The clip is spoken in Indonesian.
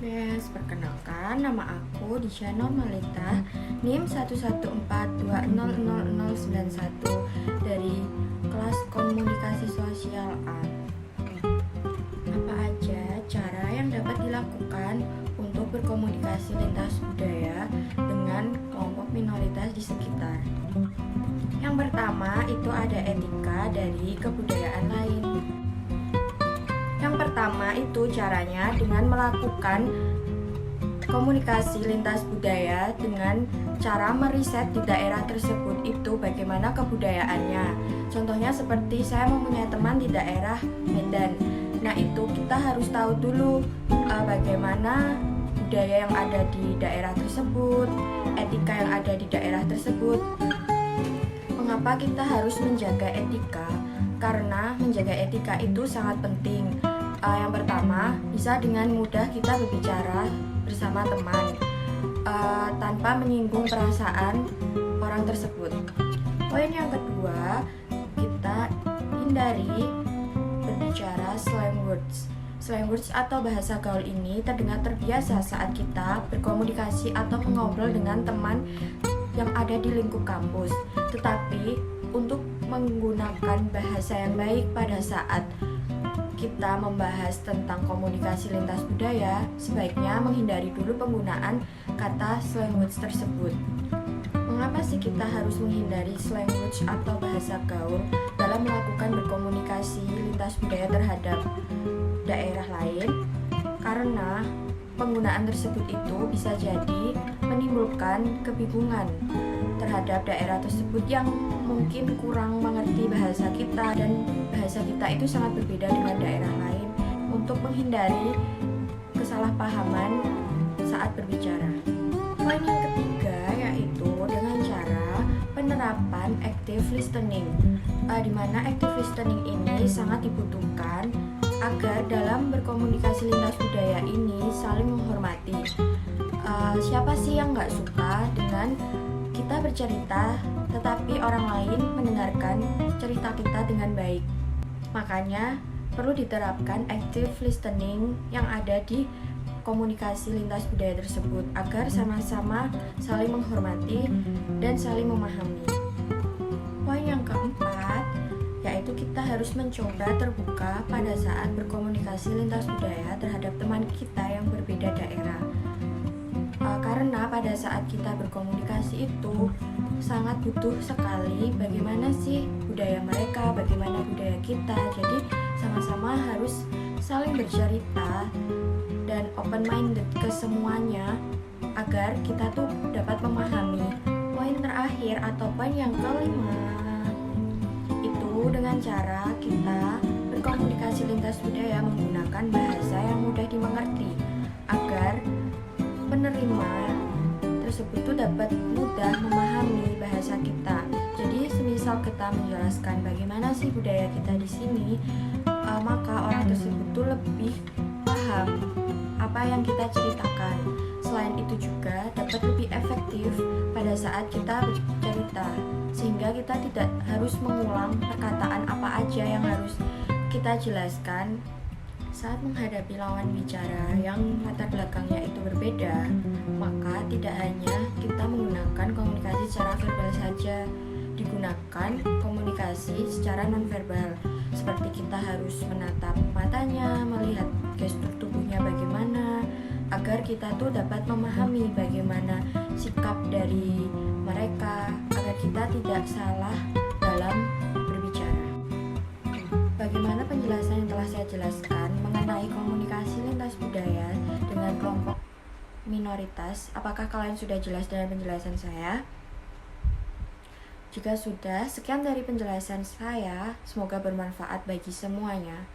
Yes, perkenalkan nama aku Disha Normalita, NIM 114200091 dari kelas Komunikasi Sosial A. Apa aja cara yang dapat dilakukan untuk berkomunikasi lintas budaya dengan kelompok minoritas di sekitar? Yang pertama itu ada etika dari kebudayaan lain. Yang pertama itu caranya dengan melakukan komunikasi lintas budaya dengan cara meriset di daerah tersebut itu bagaimana kebudayaannya. Contohnya seperti saya mempunyai teman di daerah Medan. Nah itu kita harus tahu dulu bagaimana budaya yang ada di daerah tersebut, etika yang ada di daerah tersebut. Mengapa kita harus menjaga etika? Karena menjaga etika itu sangat penting. Yang pertama, bisa dengan mudah kita berbicara bersama teman tanpa menyinggung perasaan orang tersebut. Poin yang kedua, kita hindari berbicara slang words. Slang words atau bahasa gaul ini terdengar terbiasa saat kita berkomunikasi atau mengobrol dengan teman yang ada di lingkup kampus. Tetapi untuk menggunakan bahasa yang baik pada saat kita membahas tentang komunikasi lintas budaya, sebaiknya menghindari dulu penggunaan kata slang words tersebut. Mengapa sih kita harus menghindari slang words atau bahasa gaul dalam melakukan berkomunikasi lintas budaya terhadap daerah lain? Karena penggunaan tersebut itu bisa jadi menimbulkan kebingungan terhadap daerah tersebut yang mungkin kurang mengerti bahasa kita, dan bahasa kita itu sangat berbeda dengan daerah lain, untuk menghindari kesalahpahaman saat berbicara. Poin yang ketiga yaitu dengan cara penerapan active listening, di mana active listening ini sangat dibutuhkan agar dalam berkomunikasi lintas budaya ini saling menghormati. Siapa sih yang nggak suka dengan kita bercerita tetapi orang lain mendengarkan cerita kita dengan baik? Makanya perlu diterapkan active listening yang ada di komunikasi lintas budaya tersebut agar sama-sama saling menghormati dan saling memahami. Poin yang keempat yaitu kita harus mencoba terbuka pada saat berkomunikasi lintas budaya terhadap teman kita yang berbeda daerah. Karena pada saat kita berkomunikasi itu sangat butuh sekali bagaimana sih budaya mereka, bagaimana budaya kita. Jadi sama-sama harus saling bercerita dan open minded ke semuanya agar kita tuh dapat memahami. Poin terakhir atau poin yang kelima itu dengan cara kita berkomunikasi lintas budaya menggunakan bahasa yang mudah dimengerti agar penerima tersebut tuh dapat mudah memahami bahasa kita. Jadi semisal kita menjelaskan bagaimana sih budaya kita di sini, maka orang tersebut tuh lebih paham apa yang kita ceritakan. Selain itu juga dapat lebih efektif pada saat kita bercerita, sehingga kita tidak harus mengulang perkataan apa aja yang harus kita jelaskan saat menghadapi lawan bicara yang latar belakangnya itu berbeda. Maka tidak hanya kita menggunakan komunikasi secara verbal saja, digunakan komunikasi secara nonverbal, seperti kita harus menatap matanya, melihat gestur tubuhnya bagaimana, agar kita tuh dapat memahami bagaimana sikap dari mereka, agar kita tidak salah dalam berbicara. Bagaimana penjelasan yang telah saya jelaskan mengenai komunikasi lintas budaya dengan kelompok minoritas? Apakah kalian sudah jelas dengan penjelasan saya? Jika sudah, sekian dari penjelasan saya. Semoga bermanfaat bagi semuanya.